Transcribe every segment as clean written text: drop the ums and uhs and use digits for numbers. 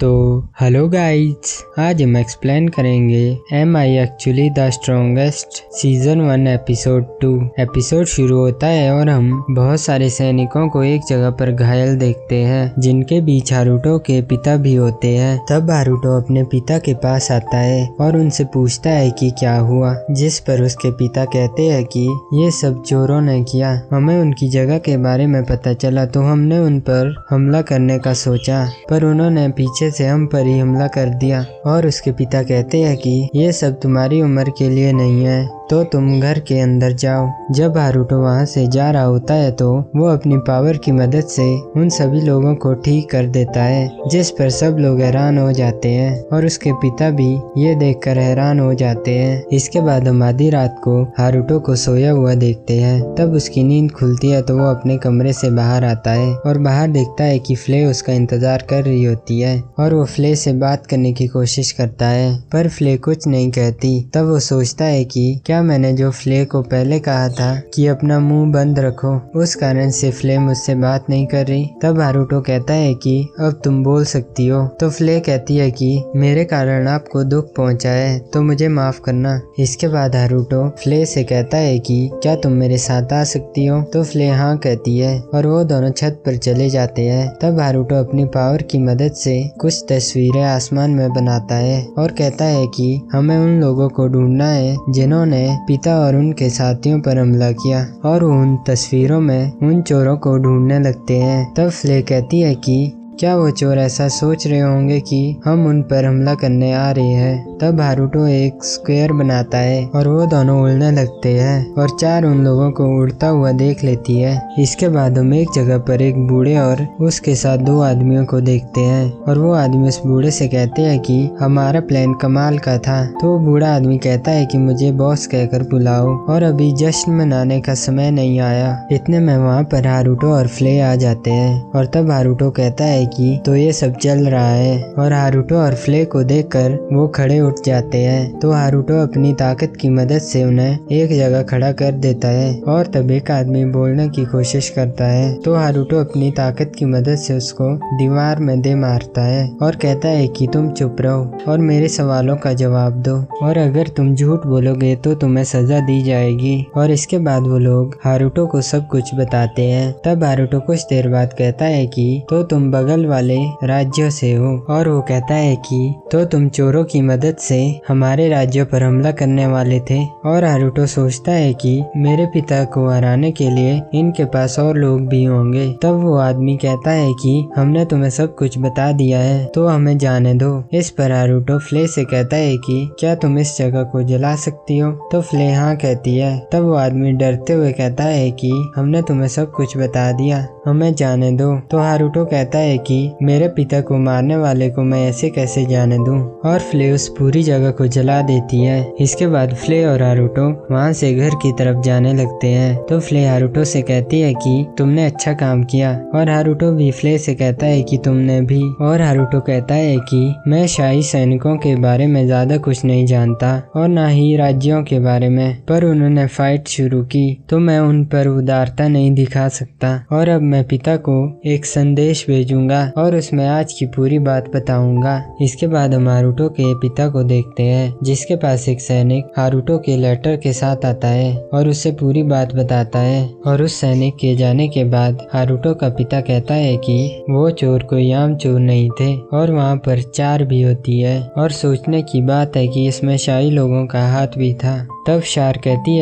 तो hello guys, आज हम एक्सप्लेन करेंगे am I actually the strongest season 1 episode 2। Episode शुरू होता है और हम बहुत सारे सैनिकों को एक जगह पर घायल देखते हैं, जिनके बीच हारुतो के पिता भी होते हैं। तब हारुतो अपने पिता के पास आता है और उनसे पूछता है कि क्या हुआ, जिस पर उसके पिता कहते हैं कि ये सब चोरों ने किया, हमें उनकी जगह के बारे में पता चला तो हमने उन पर हमला करने का सोचा, पर उन्होंने पीछे से हम पर ही हमला कर दिया। और उसके पिता कहते हैं कि ये सब तुम्हारी उम्र के लिए नहीं है, तो तुम घर के अंदर जाओ। जब हारुतो वहाँ से जा रहा होता है तो वो अपनी पावर की मदद से उन सभी लोगों को ठीक कर देता है, जिस पर सब लोग हैरान हो जाते हैं और उसके पिता भी ये देखकर हैरान हो जाते हैं। इसके बाद हम आधी रात को हारुतो को सोया हुआ देखते हैं। तब उसकी नींद खुलती है तो वो अपने कमरे से बाहर आता है और बाहर देखता है कि फ्ले उसका इंतजार कर रही होती है और वो फ्ले से बात करने की कोशिश करता है, पर फ्ले कुछ नहीं कहती। तब वो सोचता है कि क्या मैंने जो फ्ले को पहले कहा था कि अपना मुंह बंद रखो, उस कारण से फ्ले मुझसे बात नहीं कर रही। तब हारुतो कहता है कि अब तुम बोल सकती हो। तो फ्ले कहती है कि मेरे कारण आपको दुख पहुंचा है तो मुझे माफ करना। इसके बाद हारुतो फ्ले से कहता है कि क्या तुम मेरे साथ आ सकती हो, तो फ्ले हाँ कहती है और वो दोनों छत पर चले जाते हैं। तब हारुतो अपनी पावर की मदद से कुछ तस्वीरें आसमान में बनाता है और कहता है कि हमें उन लोगों को ढूंढना है जिन्होंने पिता और उनके साथियों पर हमला किया, और वो उन तस्वीरों में उन चोरों को ढूंढने लगते हैं। तब फ्ले कहती है कि क्या वो चोर ऐसा सोच रहे होंगे कि हम उन पर हमला करने आ रहे हैं। तब हारुतो एक स्क्वायर बनाता है और वो दोनों उड़ने लगते हैं और चार उन लोगों को उड़ता हुआ देख लेती है। इसके बाद हम एक जगह पर एक बूढ़े और उसके साथ दो आदमियों को देखते हैं और वो आदमी उस बूढ़े से कहते हैं कि हमारा प्लान कमाल का था। तो बूढ़ा आदमी कहता है कि मुझे बॉस कहकर बुलाओ और अभी जश्न मनाने का समय नहीं आया। इतने में वहाँ पर हारुतो और फ्ले आ जाते हैं और तब हारुतो कहता है कि तो ये सब चल रहा है, और हारुतो और फ्ले को देखकर वो खड़े उठ जाते हैं। तो हारुतो अपनी ताकत की मदद से उन्हें एक जगह खड़ा कर देता है और तब एक आदमी बोलने की कोशिश करता है तो हारुतो अपनी ताकत की मदद से उसको दीवार में दे मारता है और कहता है कि तुम चुप रहो और मेरे सवालों का जवाब दो, और अगर तुम झूठ बोलोगे तो तुम्हें सजा दी जाएगी। और इसके बाद वो लोग हारुतो को सब कुछ बताते हैं। तब हारुतो कुछ देर बाद कहता है कि तो तुम बगल वाले राज्यों से हो, और वो कहता है कि तो तुम चोरों की मदद से हमारे राज्यों पर हमला करने वाले थे। और हारुतो सोचता है कि मेरे पिता को हराने के लिए इनके पास और लोग भी होंगे। तब वो आदमी कहता है कि हमने तुम्हें सब कुछ बता दिया है तो हमें जाने दो। इस पर हारुतो फ्ले से कहता है कि क्या तुम इस जगह को जला सकती हो, तो फ्ले हाँ कहती है। तब वो आदमी डरते हुए कहता है कि हमने तुम्हें सब कुछ बता दिया, हमें जाने दो। तो हारुतो कहता है कि मेरे पिता को मारने वाले को मैं ऐसे कैसे जाने दूं, और फ्ले उस पूरी जगह को जला देती है। इसके बाद फ्ले और हारुतो वहां से घर की तरफ जाने लगते हैं। तो फ्ले हारुतो से कहती है कि तुमने अच्छा काम किया, और हारुतो भी फ्ले से कहता है कि तुमने भी। और हारुतो कहता है कि मैं शाही सैनिकों के बारे में ज्यादा कुछ नहीं जानता और ना ही राज्यों के बारे में, पर उन्होंने फाइट शुरू की तो मैं उन पर उदारता नहीं दिखा सकता, और अब मैं पिता को एक संदेश भेजूंगा और उसमें आज की पूरी बात बताऊंगा। इसके बाद हम हारुतो के पिता को देखते हैं, जिसके पास एक सैनिक हारुतो के लेटर के साथ आता है और उससे पूरी बात बताता है। और उस सैनिक के जाने के बाद हारुतो का पिता कहता है कि वो चोर कोई आम चोर नहीं थे और वहाँ पर चार भी होती है, और सोचने की बात है कि इसमें शाही लोगों का हाथ भी था। तब शार कहती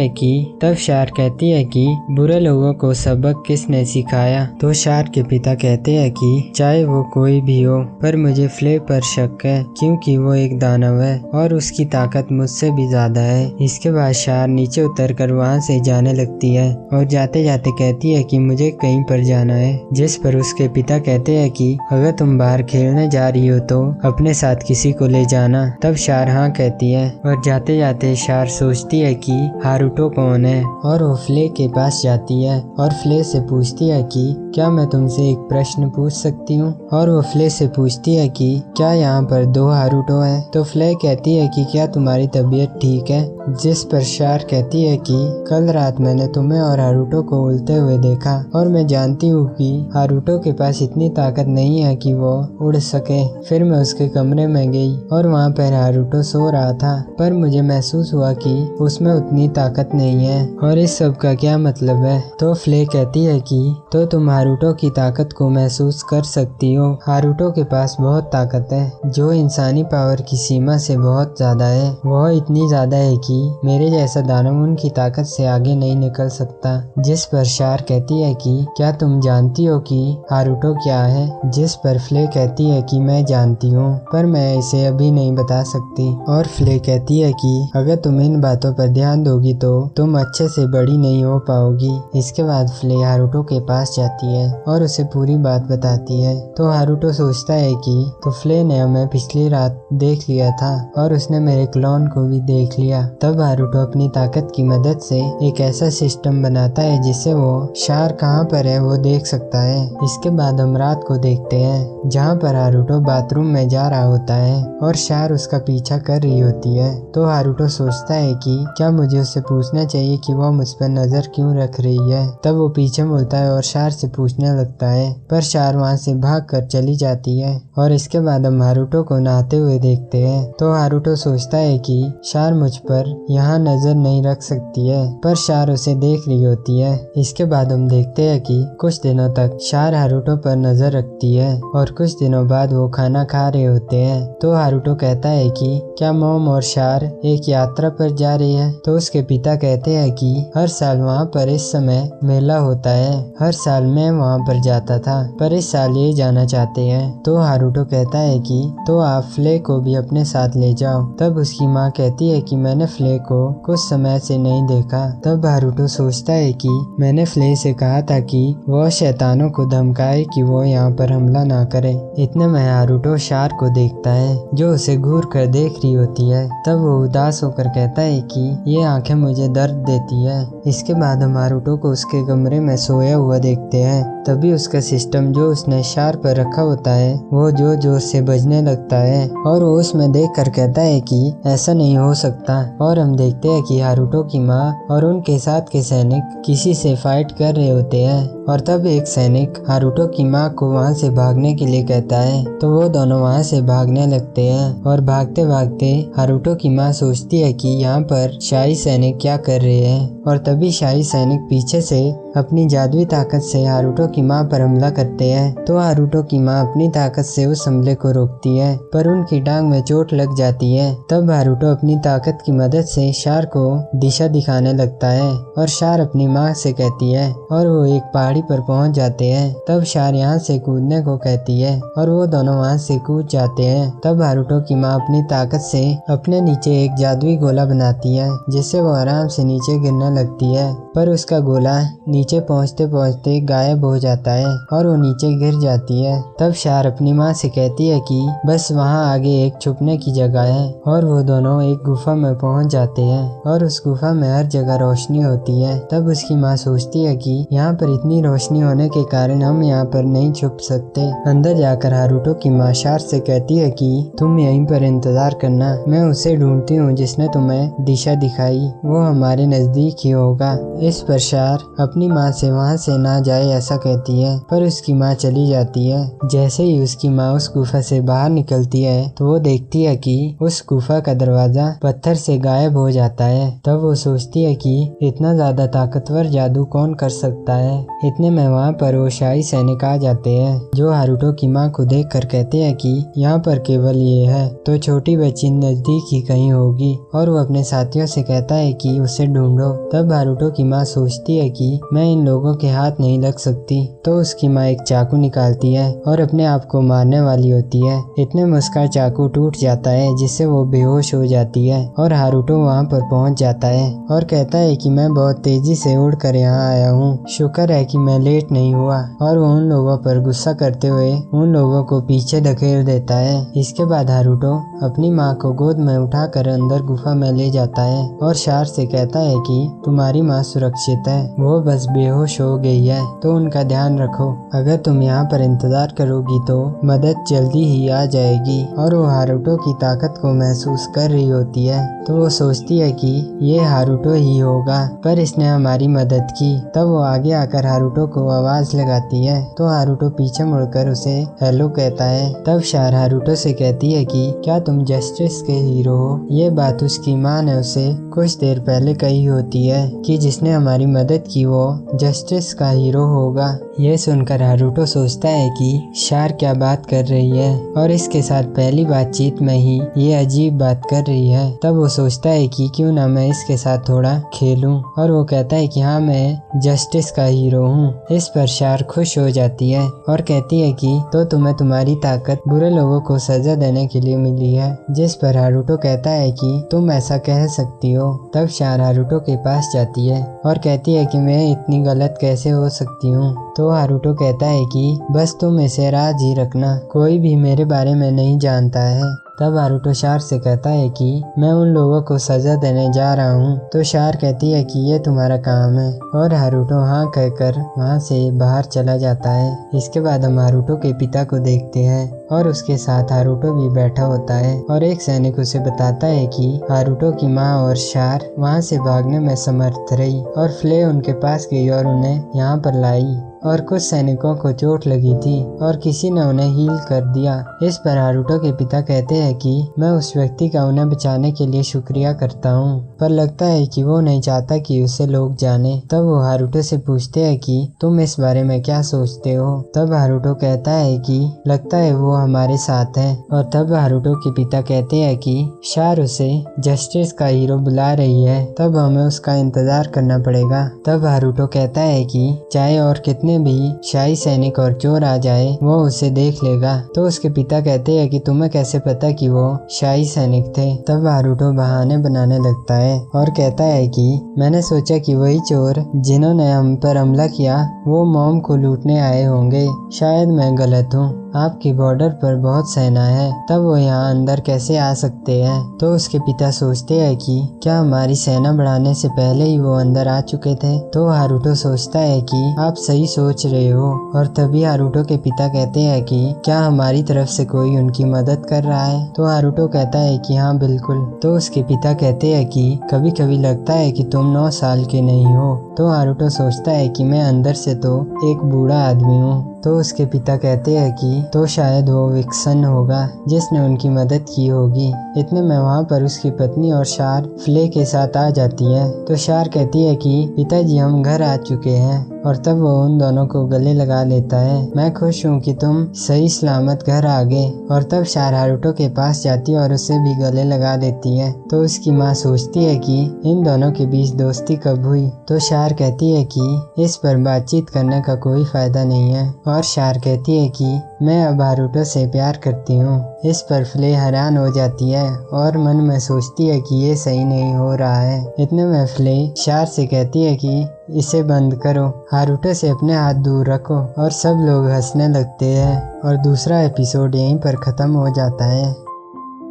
है कि बुरे लोगों को सबक किसने सिखाया। तो शार के पिता कहते हैं कि चाहे वो कोई भी हो, पर मुझे फ्ले पर शक है क्योंकि वो एक दानव है और उसकी ताकत मुझसे भी ज्यादा है। इसके बाद शार नीचे उतरकर वहाँ से जाने लगती है और जाते जाते कहती है कि मुझे कहीं पर जाना है, जिस पर उसके पिता कहते हैं कि अगर तुम बाहर खेलने जा रही हो तो अपने साथ किसी को ले जाना। तब शार हाँ कहती है और जाते जाते शार सोचती है कि हारुतो कौन है, और वो फ्ले के पास जाती है और फ्ले से पूछती है कि क्या मैं तुमसे एक प्रश्न पूछ सकती हूँ, और वो फ्ले से पूछती है कि क्या यहाँ पर दो हारुतो हैं। तो फ्ले कहती है कि क्या तुम्हारी तबीयत ठीक है, जिस पर शार कहती है कि कल रात मैंने तुम्हें और हारुतो को उड़ते हुए देखा और मैं जानती हूँ कि हारुतो के पास इतनी ताकत नहीं है कि वो उड़ सके। फिर मैं उसके कमरे में गई और वहाँ पर हारुतो सो रहा था, पर मुझे महसूस हुआ कि उसमें उतनी ताकत नहीं है और इस सब का क्या मतलब है। तो फ्ले कहती है कि तो तुम हारुतो की ताकत को महसूस कर सकती हो। हारुतो के पास बहुत ताकत है जो इंसानी पावर की सीमा से बहुत ज्यादा है। वह इतनी ज्यादा है कि मेरे जैसा दानव उनकी ताकत से आगे नहीं निकल सकता। जिस पर शार कहती है कि क्या तुम जानती हो कि हारुतो क्या है। जिस पर फ्ले कहती है कि मैं जानती हूँ पर मैं इसे अभी नहीं बता सकती। और फ्ले कहती है कि अगर तुम इन बातों पर ध्यान दोगी तो तुम अच्छे से बड़ी नहीं हो पाओगी। इसके बाद फ्ले हारुतो के पास जाती है और उसे पूरी बात बताती है। तो हारुतो सोचता है कि तो फ्ले ने हमें पिछली रात देख लिया था और उसने मेरे क्लोन को भी देख लिया। तब हारुतो अपनी ताकत की मदद से एक ऐसा सिस्टम बनाता है जिससे वो शार कहाँ पर है वो देख सकता है। इसके बाद हम रात को देखते हैं जहाँ पर हारुतो बाथरूम में जा रहा होता है और शार उसका पीछा कर रही होती है। तो हारुतो सोचता है कि क्या मुझे उससे पूछना चाहिए कि वो मुझ पर नजर क्यों रख रही है। तब वो पीछे मुड़ता है और शार से पूछने लगता है, पर शार वहाँ से भाग कर चली जाती है। और इसके बाद हम हारुतो को नहाते हुए देखते हैं। तो हारुतो सोचता है कि शार मुझ पर यहाँ नजर नहीं रख सकती है, पर शार उसे देख रही होती है। इसके बाद हम देखते हैं कि कुछ दिनों तक शार हारुतो पर नजर रखती है और कुछ दिनों बाद वो खाना खा रहे होते हैं। तो हारुतो कहता है कि क्या मॉम और शार एक यात्रा पर जा रही है। तो उसके पिता कहते हैं कि हर साल वहाँ पर इस समय मेला होता है, हर साल मैं वहाँ पर जाता था पर इस साल ये जाना चाहते हैं। तो हारुतो कहता है कि तो आप फ्ले को भी अपने साथ ले जाओ। तब उसकी माँ कहती है कि मैंने फ्ले को कुछ समय से नहीं देखा। तब हारुतो सोचता है कि मैंने फ्ले से कहा था कि वह शैतानों को धमकाए कि वो यहाँ पर हमला ना करे। इतने में हारुतो शार को देखता है जो उसे घूर कर देख रही होती है। तब वो उदास होकर कहता है कि ये आंखें मुझे दर्द देती है। इसके बाद हम हारुतो को उसके कमरे में सोया हुआ देखते हैं। तभी उसका सिस्टम जो उसने शार पर रखा होता है वो जोर जोर से बजने लगता है और वो उसमें देख कर कहता है कि ऐसा नहीं हो सकता। और हम देखते हैं कि हारुतो की माँ और उनके साथ के सैनिक किसी से फाइट कर रहे होते हैं। और तब एक सैनिक हारुतो की माँ को वहाँ से भागने के लिए कहता है। तो वो दोनों वहाँ से भागने लगते हैं और भागते भागते हारुतो की माँ सोचती है कि यहाँ पर शाही सैनिक क्या कर रहे हैं। और तभी शाही सैनिक पीछे से अपनी जादुई ताकत से हारुतो की माँ पर हमला करते हैं। तो हारुतो की माँ अपनी ताकत से उस हमले को रोकती है पर उनकी टांग में चोट लग जाती है। तब हारुतो अपनी ताकत की मदद से शार को दिशा दिखाने लगता है और शार अपनी माँ से कहती है और वो एक पहाड़ी पर पहुंच जाते हैं। तब शार यहाँ से कूदने को कहती है और वो दोनों वहाँ से कूद जाते हैं। तब हारुतो की माँ अपनी ताकत से अपने नीचे एक जादुई गोला बनाती है जिससे वो आराम से नीचे गिरने लगती है, पर उसका गोला नीचे पहुंचते पहुंचते गायब हो जाता है और वो नीचे गिर जाती है। तब शार अपनी माँ से कहती है कि बस वहाँ आगे एक छुपने की जगह है और वो दोनों एक गुफा में पहुंच जाते हैं और उस गुफा में हर जगह रोशनी होती है। तब उसकी माँ सोचती है कि यहाँ पर इतनी रोशनी होने के कारण हम यहाँ पर नहीं छुप सकते। अंदर जाकर हारुतो की माँ शार से कहती है कि तुम यहीं पर इंतजार करना, मैं उसे ढूंढती हूँ जिसने तुम्हें दिशा दिखाई, वो हमारे नजदीक ही होगा। इस पर शार अपनी माँ से वहाँ से ना जाए ऐसा कहती है, पर उसकी माँ चली जाती है। जैसे ही उसकी माँ उस गुफा से बाहर निकलती है तो वो देखती है कि उस गुफा का दरवाजा पत्थर से गायब हो जाता है। तब वो सोचती है कि इतना ज्यादा ताकतवर जादू कौन कर सकता है। इतने में वहाँ पर वो शाही सैनिक आ जाते हैं जो हारुतो की माँ को देख कर कहते हैं कि यहाँ पर केवल ये है तो छोटी बच्ची नजदीक ही कहीं होगी और वो अपने साथियों से कहता है कि उसे ढूंढो। तब हारुतो की माँ सोचती है कि मैं इन लोगों के हाथ नहीं लग सकती। तो उसकी माँ एक चाकू निकालती है और अपने आप को मारने वाली होती है। इतने में उसका चाकू टूट जाता है जिससे वो बेहोश हो जाती है और हारुतो वहाँ पर पहुँच जाता है और कहता है कि मैं बहुत तेजी से उड़कर यहाँ आया हूँ, शुक्र है कि मैं लेट नहीं हुआ। और वो उन लोगों पर गुस्सा करते हुए उन लोगों को पीछे धकेल देता है। इसके बाद हारुतो अपनी माँ को गोद में उठाकर अंदर गुफा में ले जाता है और शार से कहता है कि तुम्हारी तुम्हारी माँ सुरक्षित है, वो बस बेहोश हो गई है, तो उनका ध्यान रखो। अगर तुम यहाँ पर इंतजार करोगी तो मदद जल्दी ही आ जाएगी। और वो हारुतो की ताकत को महसूस कर रही होती है, तो वो सोचती है कि ये हारुतो ही होगा, पर इसने हमारी मदद की। तब वो आगे आकर हारुतो को आवाज लगाती है, तो हारुतो पीछे मुड़कर उसे हेलो कहता है। तब शार हारुतो से कहती है कि क्या तुम जस्टिस के हीरो हो। ये बात उसकी माँ ने उसे कुछ देर पहले कही होती है कि जिसने हमारी मदद की वो जस्टिस का हीरो होगा। ये सुनकर हारुतो सोचता है कि शार क्या बात कर रही है और इसके साथ पहली बातचीत में ही ये अजीब बात कर रही है। तब वो सोचता है कि क्यों ना मैं इसके साथ थोड़ा खेलूं, और वो कहता है कि हाँ मैं जस्टिस का हीरो हूँ। इस पर शार खुश हो जाती है और कहती है कि तो तुम्हें तुम्हारी ताकत बुरे लोगों को सजा देने के लिए मिली है। जिस पर हारुतो कहता है कि तुम ऐसा कह सकती हो। तब शार हारुतो के पास जाती है और कहती है कि मैं इतनी गलत कैसे हो सकती हूँ। तो हारुतो कहता है कि बस तुम इसे राज ही रखना, कोई भी मेरे बारे में नहीं जानता है। तब हारुतो शार से कहता है कि मैं उन लोगों को सजा देने जा रहा हूँ। तो शार कहती है कि ये तुम्हारा काम है, और हारुतो हाँ कहकर वहाँ से बाहर चला जाता है। इसके बाद हम हारुतो के पिता को देखते हैं और उसके साथ हारुतो भी बैठा होता है, और एक सैनिक उसे बताता है कि हारुतो की माँ और शार वहाँ से भागने में समर्थ रही और फ्ले उनके पास गई और उन्हें यहाँ पर लाई, और कुछ सैनिकों को चोट लगी थी और किसी ने उन्हें हील कर दिया। इस पर हारुतो के पिता कहते हैं कि मैं उस व्यक्ति का उन्हें बचाने के लिए शुक्रिया करता हूँ, पर लगता है कि वो नहीं चाहता कि उसे लोग जाने। तब वो हारुतो से पूछते हैं कि तुम इस बारे में क्या सोचते हो। तब हारुतो कहता है कि लगता है वो हमारे साथ है। और तब हारुतो के पिता कहते हैं कि शार उसे जस्टिस का हीरो बुला रही है, तब हमें उसका इंतजार करना पड़ेगा। तब हारुतो कहता है कि चाहे और कितने भी शाही सैनिक और चोर आ जाए वो उसे देख लेगा। तो उसके पिता कहते हैं कि तुम्हें कैसे पता कि वो शाही सैनिक थे। तब हारुतो बहाने बनाने लगता है और कहता है कि मैंने सोचा कि वही चोर जिन्होंने हम पर हमला किया वो मॉम को लूटने आए होंगे, शायद मैं गलत हूँ। आपकी बॉर्डर पर बहुत सेना है, तब वो यहाँ अंदर कैसे आ सकते हैं। तो उसके पिता सोचते हैं कि क्या हमारी सेना बढ़ाने से पहले ही वो अंदर आ चुके थे। तो हारुतो सोचता है कि आप सही सोच रहे हो। और तभी हारुतो के पिता कहते हैं कि क्या हमारी तरफ से कोई उनकी मदद कर रहा है। तो हारुतो कहता है कि हाँ बिल्कुल। तो उसके पिता कहते हैं कि कभी कभी लगता है कि तुम 9 साल के नहीं हो। तो हारुतो सोचता है कि मैं अंदर से तो एक बूढ़ा आदमी हूँ। तो उसके पिता कहते हैं कि तो शायद वो विक्सन होगा जिसने उनकी मदद की होगी। इतने में वहाँ पर उसकी पत्नी और शार फ्ले के साथ आ जाती है। तो शार कहती है कि पिताजी हम घर आ चुके हैं, और तब वो उन दोनों को गले लगा लेता है। मैं खुश हूँ कि तुम सही सलामत घर आ गए। और तब शार हारुतो के पास जाती है और उसे भी गले लगा देती है। तो उसकी माँ सोचती है कि इन दोनों के बीच दोस्ती कब हुई। तो शार कहती है कि इस पर बातचीत करने का कोई फायदा नहीं है। और शार कहती है कि मैं अब हारुतो से प्यार करती हूँ। इस पर फ्ले हैरान हो जाती है और मन में सोचती है कि ये सही नहीं हो रहा है। इतने में फ्ले शार से कहती है कि इसे बंद करो, हारुतो से अपने हाथ दूर रखो। और सब लोग हंसने लगते हैं और दूसरा एपिसोड यहीं पर खत्म हो जाता है।